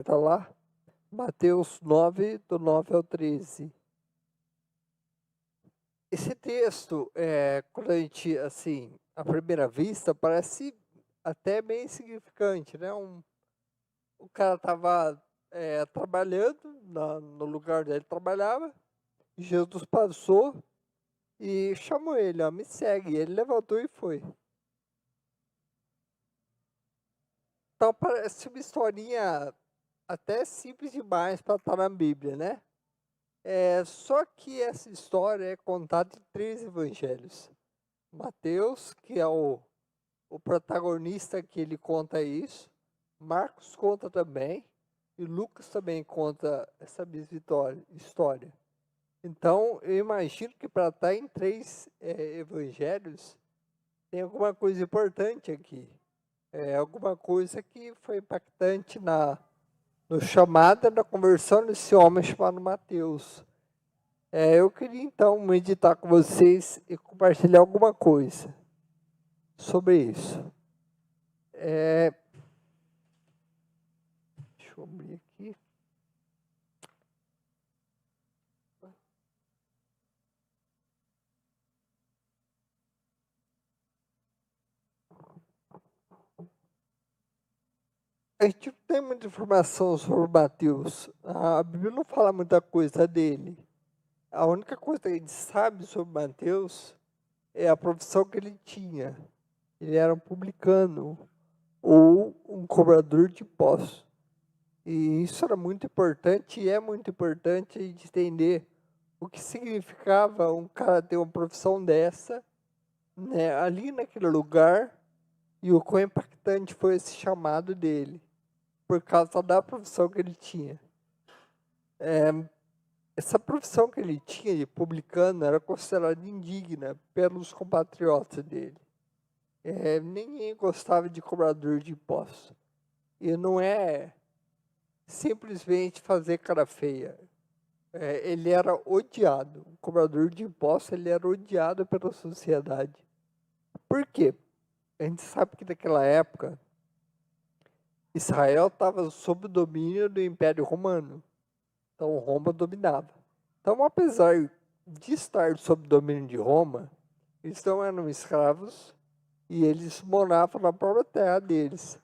Está lá, Mateus 9, do 9 ao 13. Esse texto, quando a gente, assim, à primeira vista, parece até bem insignificante, né? O cara estava trabalhando no lugar onde ele trabalhava, Jesus passou e chamou ele, ó, me segue. Ele levantou e foi. Então parece uma historinha até simples demais para estar na Bíblia, né? Só que essa história é contada em 3 evangelhos. Mateus, que é o protagonista que ele conta isso. Marcos conta também. E Lucas também conta essa mesma história. Então, eu imagino que para estar em 3 evangelhos, tem alguma coisa importante aqui. Alguma coisa que foi impactante no chamada da conversão desse homem chamado Mateus. Eu queria então meditar com vocês e compartilhar alguma coisa sobre isso. Deixa eu abrir aqui. A gente não tem muita informação sobre Mateus. A Bíblia não fala muita coisa dele. A única coisa que a gente sabe sobre Mateus é a profissão que ele tinha. Ele era um publicano ou um cobrador de impostos. E isso era muito importante e é muito importante a gente entender o que significava um cara ter uma profissão dessa, né, ali naquele lugar, e o quão impactante foi esse chamado dele, por causa da profissão que ele tinha. Essa profissão que ele tinha de publicano era considerada indigna pelos compatriotas dele. Ninguém gostava de cobrador de impostos. E não é simplesmente fazer cara feia. Ele era odiado. O cobrador de impostos, ele era odiado pela sociedade. Por quê? A gente sabe que naquela época, Israel estava sob o domínio do Império Romano. Então, Roma dominava. Então, apesar de estar sob o domínio de Roma, eles não eram escravos e eles moravam na própria terra deles.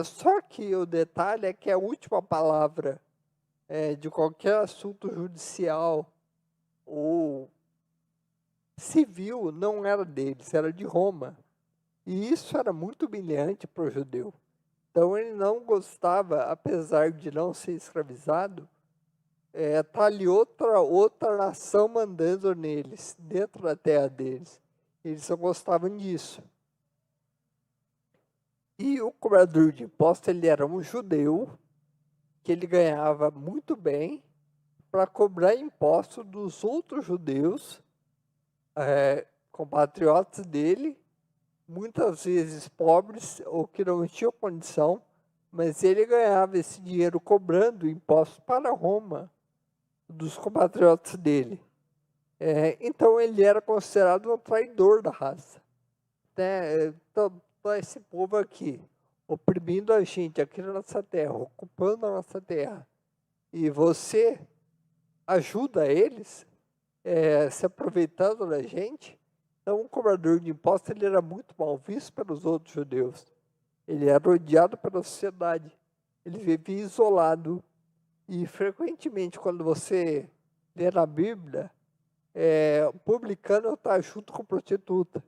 Só que o detalhe é que a última palavra de qualquer assunto judicial ou civil não era deles, era de Roma. E isso era muito humilhante para o judeu. Então ele não gostava, apesar de não ser escravizado, tá ali outra nação mandando neles, dentro da terra deles. Eles não gostavam disso. E o cobrador de impostos, ele era um judeu, que ele ganhava muito bem para cobrar impostos dos outros judeus, compatriotas dele, muitas vezes pobres ou que não tinham condição, mas ele ganhava esse dinheiro cobrando impostos para Roma, dos compatriotas dele. Então ele era considerado um traidor da raça. Então, esse povo aqui, oprimindo a gente aqui na nossa terra, ocupando a nossa terra, e você ajuda eles, se aproveitando da gente. Então, o cobrador de impostos, ele era muito mal visto pelos outros judeus. Ele era odiado pela sociedade. Ele vivia isolado. E, frequentemente, quando você lê na Bíblia, o publicano está junto com prostituta.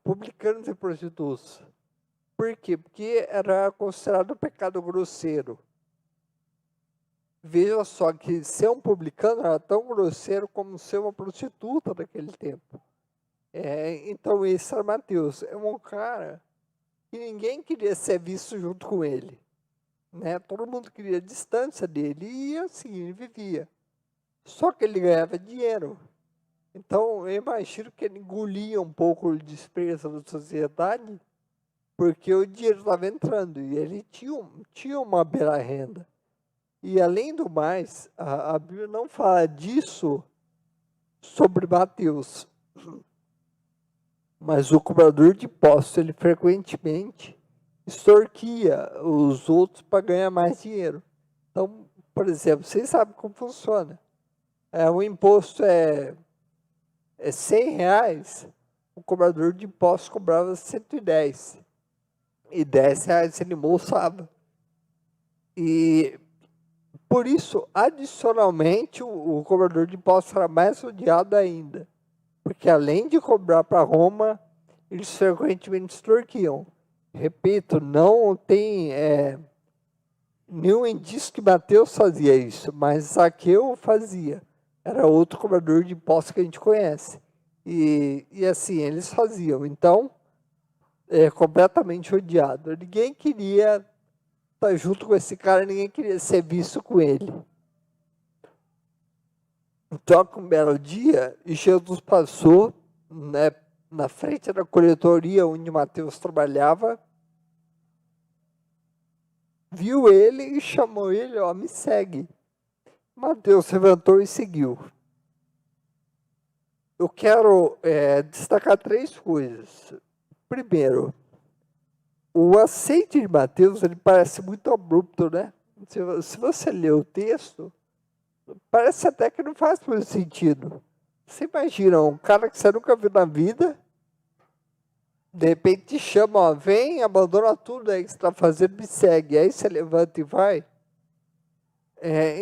Publicanos e prostitutas. Por quê? Porque era considerado um pecado grosseiro. Veja só que ser um publicano era tão grosseiro como ser uma prostituta naquele tempo. Então esse era Mateus. É um cara que ninguém queria ser visto junto com ele. Né? Todo mundo queria a distância dele e assim ele vivia. Só que ele ganhava dinheiro. Então eu imagino que ele engolia um pouco o desprezo da sociedade, porque o dinheiro estava entrando e ele tinha uma bela renda. E além do mais, a Bíblia não fala disso sobre Mateus. Mas o cobrador de impostos, ele frequentemente, extorquia os outros para ganhar mais dinheiro. Então, por exemplo, vocês sabem como funciona. O imposto é R$ 100, o cobrador de impostos cobrava 110. E R$ 10 ele embolsava. E por isso, adicionalmente, o cobrador de impostos era mais odiado ainda. Porque além de cobrar para Roma, eles frequentemente extorquiam. Repito, não tem nenhum indício que Mateus fazia isso, mas Zaqueu fazia. Era outro cobrador de impostos que a gente conhece. E assim, eles faziam. Então, completamente odiado. Ninguém queria estar junto com esse cara, ninguém queria ser visto com ele. Então, um belo dia, e Jesus passou, né, na frente da coletoria onde Mateus trabalhava, viu ele e chamou ele, ó, me segue. Mateus levantou e seguiu. Eu quero destacar 3 coisas. Primeiro, o aceite de Mateus, ele parece muito abrupto, né? Se você ler o texto, parece até que não faz muito sentido. Você imagina, um cara que você nunca viu na vida, de repente te chama, ó, vem, abandona tudo aí que você está fazendo, me segue. Aí você levanta e vai.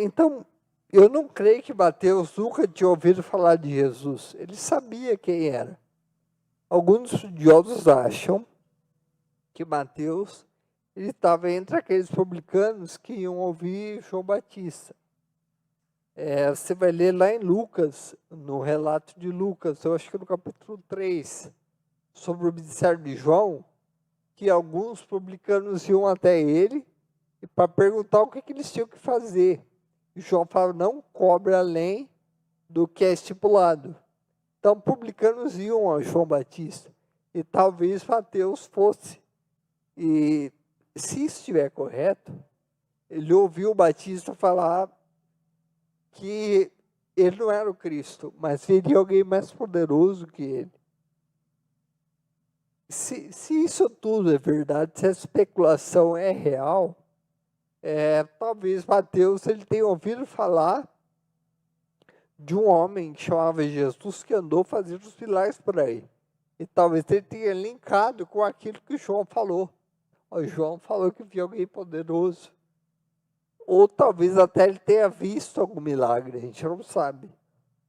Então, eu não creio que Mateus nunca tinha ouvido falar de Jesus. Ele sabia quem era. Alguns estudiosos acham que Mateus estava entre aqueles publicanos que iam ouvir João Batista. Você vai ler lá em Lucas, no relato de Lucas, eu acho que no capítulo 3, sobre o ministério de João, que alguns publicanos iam até ele para perguntar o que eles tinham que fazer. E João fala, não cobre além do que é estipulado. Então, publicanos iam a João Batista, e talvez Mateus fosse. E se isso estiver correto, ele ouviu o Batista falar que ele não era o Cristo, mas seria alguém mais poderoso que ele. Se isso tudo é verdade, se a especulação é real, talvez Mateus ele tenha ouvido falar de um homem que chamava Jesus, que andou fazendo os milagres por aí. E talvez ele tenha linkado com aquilo que João falou. O João falou que viu alguém poderoso. Ou talvez até ele tenha visto algum milagre, a gente não sabe.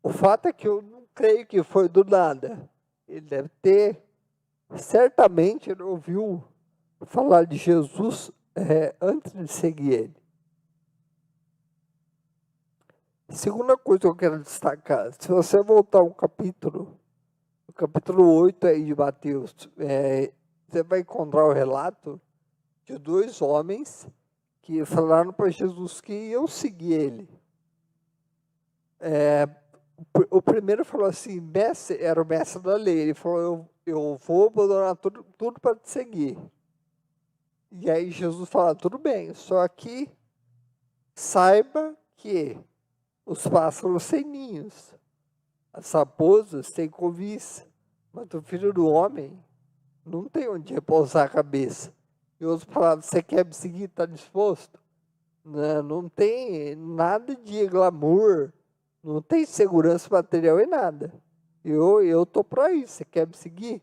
O fato é que eu não creio que foi do nada. Ele deve ter, certamente, ele ouviu falar de Jesus antes de seguir ele. Segunda coisa que eu quero destacar, se você voltar ao capítulo 8 aí de Mateus, você vai encontrar o relato de 2 homens que falaram para Jesus que iam seguir ele. O primeiro falou assim, mestre, era o mestre da lei, ele falou, eu vou abandonar tudo para te seguir. E aí Jesus fala, tudo bem, só que saiba que os pássaros têm ninhos, as raposas têm covis, mas o filho do homem não tem onde repousar a cabeça. Em outras palavras, você quer me seguir, está disposto? Não tem nada de glamour, não tem segurança material e nada. Eu estou para isso, você quer me seguir?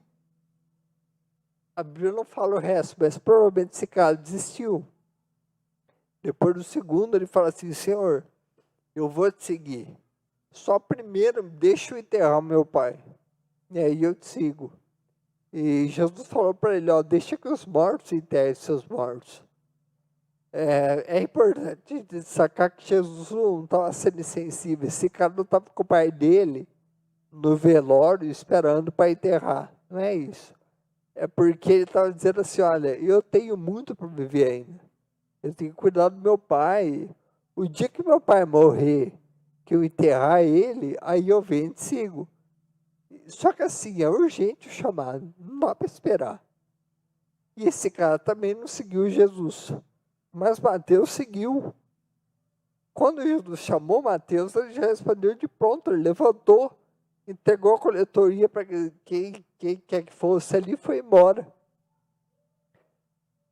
A Bíblia não fala o resto, mas provavelmente esse cara desistiu. Depois do segundo, ele fala assim, Senhor, eu vou te seguir. Só primeiro deixa eu enterrar meu pai. E aí eu te sigo. E Jesus falou para ele, ó, deixa que os mortos enterrem seus mortos. É importante destacar que Jesus não estava sendo insensível. Esse cara não estava com o pai dele no velório esperando para enterrar. Não é isso. É porque ele estava dizendo assim, olha, eu tenho muito para viver ainda. Eu tenho que cuidar do meu pai. O dia que meu pai morrer, que eu enterrar ele, aí eu venho e te sigo. Só que assim, é urgente o chamado, não dá para esperar. E esse cara também não seguiu Jesus, mas Mateus seguiu. Quando Jesus chamou Mateus, ele já respondeu de pronto, ele levantou, entregou a coletoria para quem quer que fosse ali e foi embora.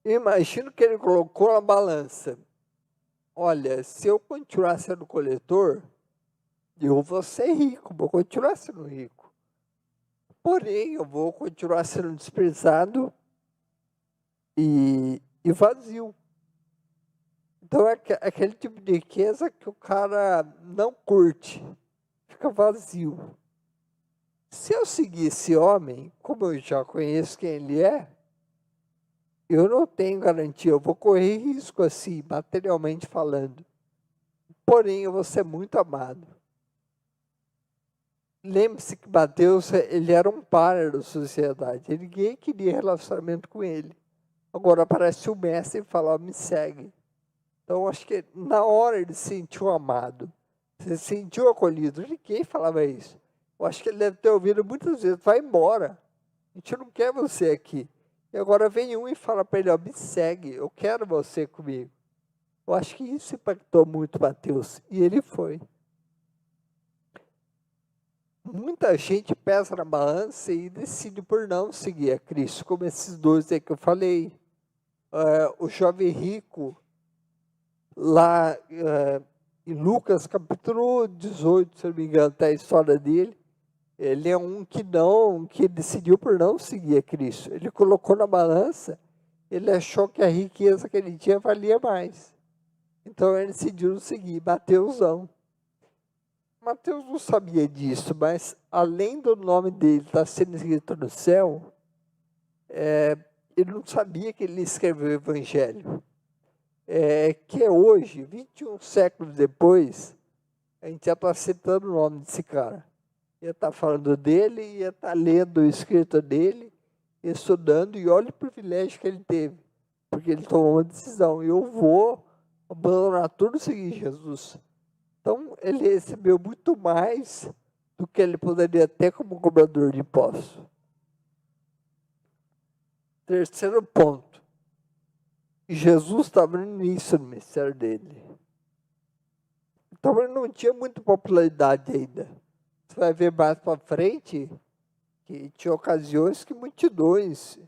Eu imagino que ele colocou na balança. Olha, se eu continuar sendo coletor, eu vou ser rico, vou continuar sendo rico. Porém, eu vou continuar sendo desprezado e vazio. Então, é aquele tipo de riqueza que o cara não curte, fica vazio. Se eu seguir esse homem, como eu já conheço quem ele é, eu não tenho garantia, eu vou correr risco assim, materialmente falando. Porém, eu vou ser muito amado. Lembre-se que Mateus, ele era um par da sociedade, ninguém queria relacionamento com ele. Agora aparece o mestre e fala, me segue. Então, acho que na hora ele se sentiu amado, se sentiu acolhido. Ninguém falava isso. Eu acho que ele deve ter ouvido muitas vezes, vai embora, a gente não quer você aqui. E agora vem um e fala para ele, ó, me segue, eu quero você comigo. Eu acho que isso impactou muito Mateus, e ele foi. Muita gente pesa na balança e decide por não seguir a Cristo, como esses dois aí que eu falei. O jovem rico, lá em Lucas capítulo 18, se não me engano, está a história dele. Ele é um que decidiu por não seguir a Cristo. Ele colocou na balança, ele achou que a riqueza que ele tinha valia mais. Então ele decidiu não seguir, Mateus não. Mateus não sabia disso, mas além do nome dele estar sendo escrito no céu, ele não sabia que ele escreveu o Evangelho. Que hoje, 21 séculos depois, a gente já está citando o nome desse cara. Ia estar falando dele, ia estar lendo o escrito dele, estudando, e olha o privilégio que ele teve, porque ele tomou uma decisão, eu vou abandonar tudo e seguir Jesus. Então, ele recebeu muito mais do que ele poderia ter como cobrador de impostos. Terceiro ponto. Jesus estava no início do ministério dele. Então, ele não tinha muita popularidade ainda. Você vai ver mais para frente que tinha ocasiões que multidões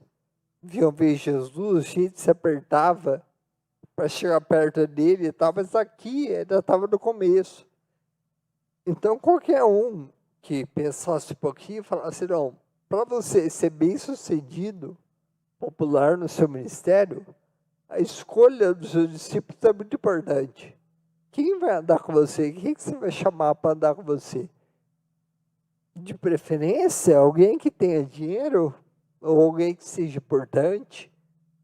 vinham ver Jesus, gente se apertava para chegar perto dele e tal, mas aqui ainda estava no começo. Então, qualquer um que pensasse um pouquinho, falasse, não, para você ser bem-sucedido, popular no seu ministério, a escolha dos seus discípulos é muito importante. Quem vai andar com você? Quem que você vai chamar para andar com você? De preferência, alguém que tenha dinheiro, ou alguém que seja importante,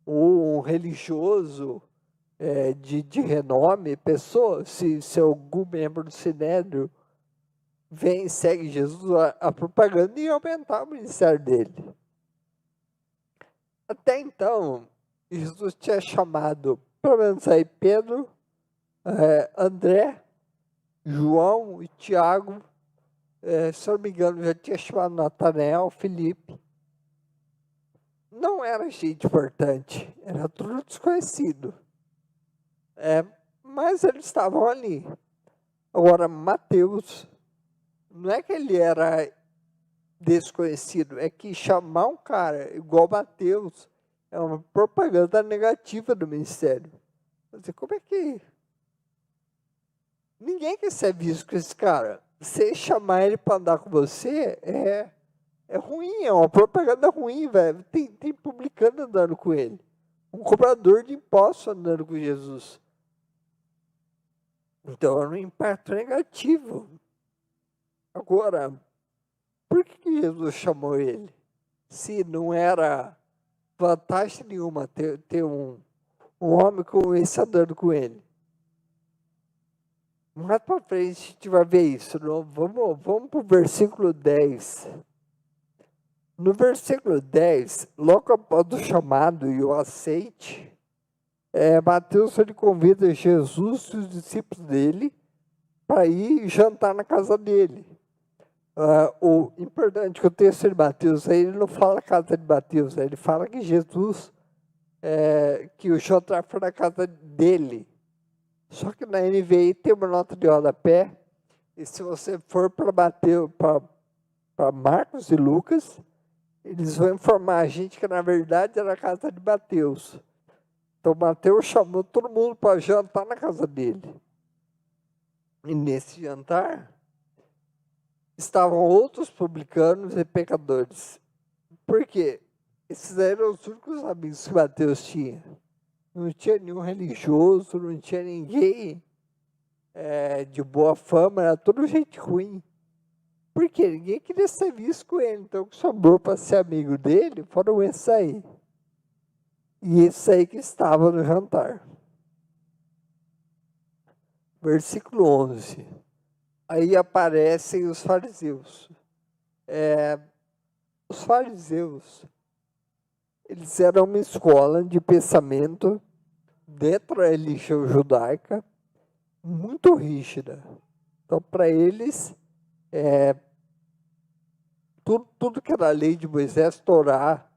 ou um religioso de renome, pessoa, se algum membro do Sinédrio vem e segue Jesus, a propaganda ia aumentar o ministério dele. Até então, Jesus tinha chamado, pelo menos aí, Pedro, André, João e Tiago, se eu não me engano, já tinha chamado Natanael, Filipe. Não era gente importante, era tudo desconhecido. Mas eles estavam ali. Agora, Mateus, não é que ele era desconhecido, é que chamar um cara igual Mateus é uma propaganda negativa do ministério. Como é que... Ninguém quer ser visto com esse cara. Você chamar ele para andar com você é ruim, é uma propaganda ruim, velho. Tem publicano andando com ele. Um cobrador de impostos andando com Jesus. Então, é um impacto negativo. Agora, por que Jesus chamou ele? Se não era vantagem nenhuma ter um homem como esse andando com ele. Mais para frente a gente vai ver isso. Vamos para o versículo 10. No versículo 10, logo após o chamado e o aceite, Mateus ele convida Jesus e os discípulos dele para ir jantar na casa dele. O importante que o texto de Mateus, ele não fala casa de Mateus, ele fala que Jesus, que o jantar foi na casa dele. Só que na NVI tem uma nota de rodapé, e se você for para Marcos e Lucas, eles vão informar a gente que na verdade era a casa de Mateus. Então Mateus chamou todo mundo para jantar na casa dele. E nesse jantar estavam outros publicanos e pecadores. Por quê? Esses eram os únicos amigos que Mateus tinha. Não tinha nenhum religioso, não tinha ninguém de boa fama, era tudo gente ruim. Por quê? Ninguém queria ser visto com ele. Então, o que sobrou para ser amigo dele foram esses aí. E esses aí que estavam no jantar. Versículo 11. Aí aparecem os fariseus. Os fariseus, eles eram uma escola de pensamento dentro da religião judaica muito rígida. Então, para eles, tudo que era a lei de Moisés, Torá,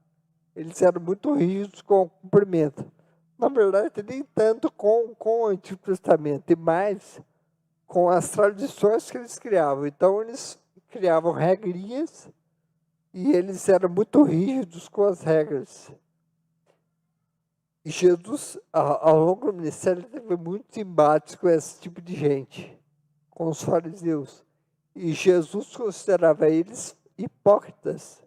eles eram muito rígidos com o cumprimento. Na verdade, nem tanto com o Antigo Testamento, e mais com as tradições que eles criavam. Então, eles criavam regrinhas e eles eram muito rígidos com as regras. E Jesus, ao longo do ministério, teve muitos embates com esse tipo de gente, com os fariseus. E Jesus considerava eles hipócritas.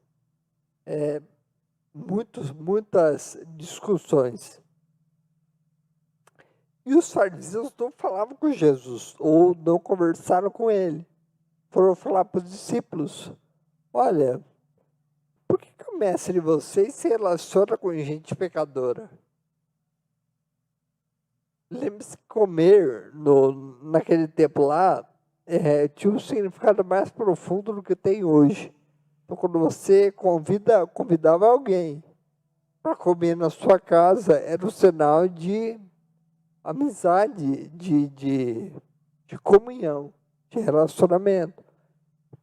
Muitas discussões. E os fariseus não falavam com Jesus, ou não conversaram com ele. Foram falar para os discípulos: olha, por que o mestre de vocês se relaciona com gente pecadora? Lembre-se que comer naquele tempo lá tinha um significado mais profundo do que tem hoje. Então, quando você convidava alguém para comer na sua casa, era um sinal de amizade, de comunhão, de relacionamento.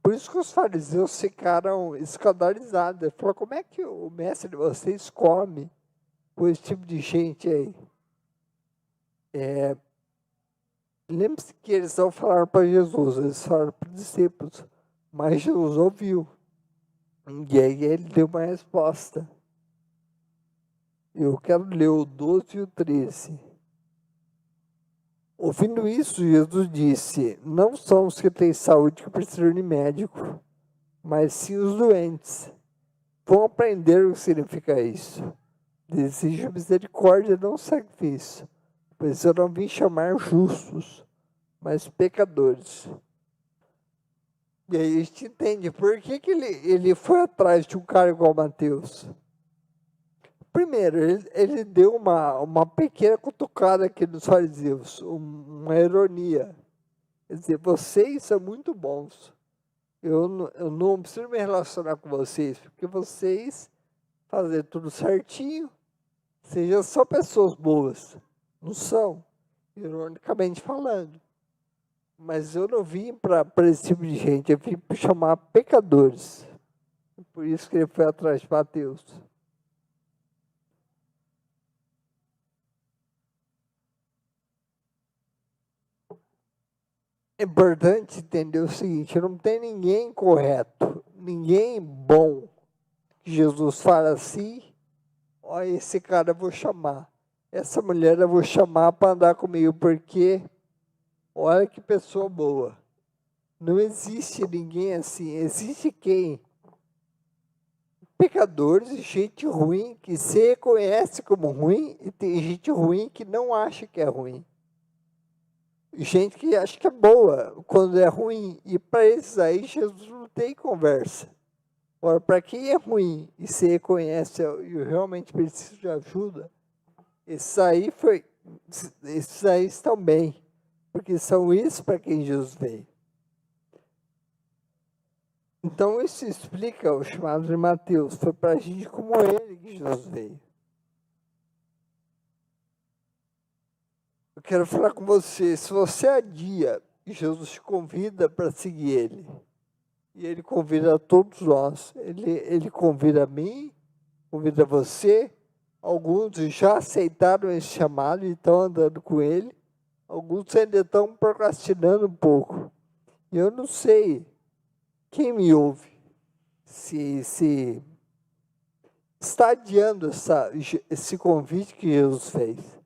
Por isso que os fariseus ficaram escandalizados. Ele falou: como é que o mestre de vocês come com esse tipo de gente aí? Lembre-se que eles não falaram para Jesus, eles falaram para os discípulos, mas Jesus ouviu. E aí ele deu uma resposta. Eu quero ler o 12 e o 13. Ouvindo isso, Jesus disse: não são os que têm saúde que precisam de médico, mas sim os doentes. Vão aprender o que significa isso. Desejo misericórdia, não sacrifício, pois eu não vim chamar justos, mas pecadores. E aí a gente entende por que ele foi atrás de um cara igual Mateus. Primeiro, ele deu uma pequena cutucada aqui nos fariseus, uma ironia. Quer dizer, vocês são muito bons. Eu não preciso me relacionar com vocês, porque vocês fazem tudo certinho, sejam só pessoas boas. Não são, ironicamente falando. Mas eu não vim para esse tipo de gente, eu vim para chamar pecadores. Por isso que ele foi atrás de Mateus. É importante entender o seguinte: não tem ninguém correto, ninguém bom, que Jesus fala assim: ó, esse cara eu vou chamar, essa mulher eu vou chamar para andar comigo, porque olha que pessoa boa. Não existe ninguém assim. Existe quem? Pecadores e gente ruim que se reconhece como ruim, e tem gente ruim que não acha que é ruim. Gente que acha que é boa quando é ruim. E para esses aí, Jesus não tem conversa. Agora, para quem é ruim e se reconhece e realmente precisa de ajuda, esses aí estão bem. Porque são isso para quem Jesus veio. Então, isso explica o chamado de Mateus. Foi para gente como ele que Jesus veio. Eu quero falar com você, se você adia, Jesus te convida para seguir ele. E ele convida a todos nós. Ele convida a mim, convida você. Alguns já aceitaram esse chamado e estão andando com ele. Alguns ainda estão procrastinando um pouco. E eu não sei quem me ouve, se está adiando esse convite que Jesus fez.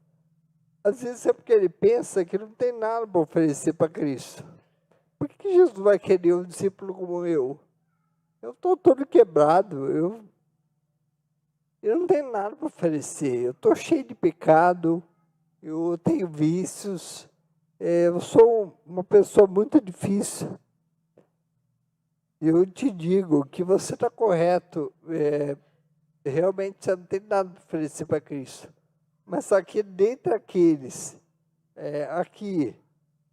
Às vezes é porque ele pensa que não tem nada para oferecer para Cristo. Por que Jesus vai querer um discípulo como eu? Eu estou todo quebrado, eu não tenho nada para oferecer. Eu estou cheio de pecado, eu tenho vícios, eu sou uma pessoa muito difícil. Eu te digo que você está correto, realmente você não tem nada para oferecer para Cristo. Mas aqui, dentre aqueles aqui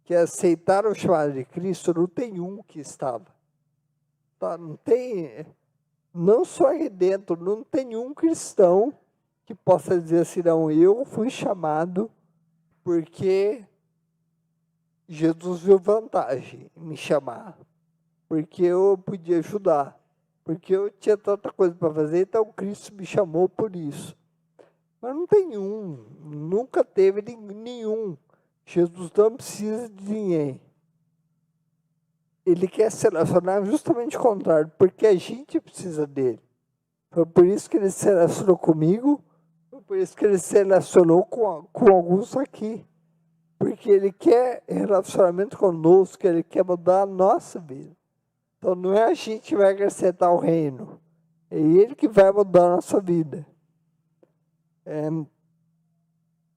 que aceitaram o chamado de Cristo, não tem um que estava. Tá? Não tem, não só aí dentro, não tem um cristão que possa dizer assim, não, eu fui chamado porque Jesus viu vantagem em me chamar, porque eu podia ajudar, porque eu tinha tanta coisa para fazer, então Cristo me chamou por isso. Mas não tem um, nunca teve nenhum. Jesus não precisa de ninguém. Ele quer se relacionar justamente o contrário, porque a gente precisa dele. Foi por isso que ele se relacionou comigo, foi por isso que ele se relacionou com alguns aqui. Porque ele quer relacionamento conosco, ele quer mudar a nossa vida. Então não é a gente que vai acrescentar o reino, é ele que vai mudar a nossa vida.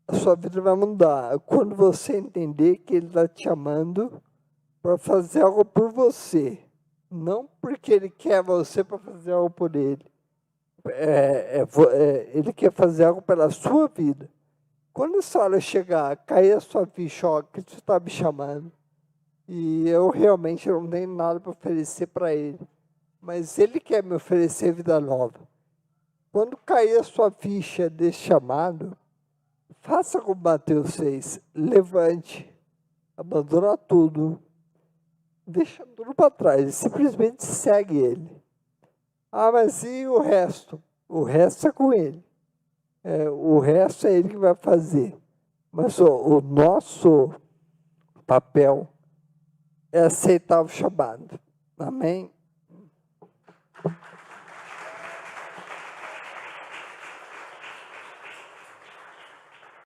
A sua vida vai mudar quando você entender que ele está te chamando para fazer algo por você, não porque ele quer você para fazer algo por ele. Ele quer fazer algo pela sua vida. Quando essa hora chegar, cair a sua ficha, ó, que você está me chamando, e eu realmente não tenho nada para oferecer para ele, mas ele quer me oferecer vida nova. Quando cair a sua ficha desse chamado, faça como Mateus 6, levante, abandona tudo, deixa tudo para trás, simplesmente segue ele. Ah, mas e o resto? O resto é com ele. O resto é ele que vai fazer. Mas o nosso papel é aceitar o chamado. Amém?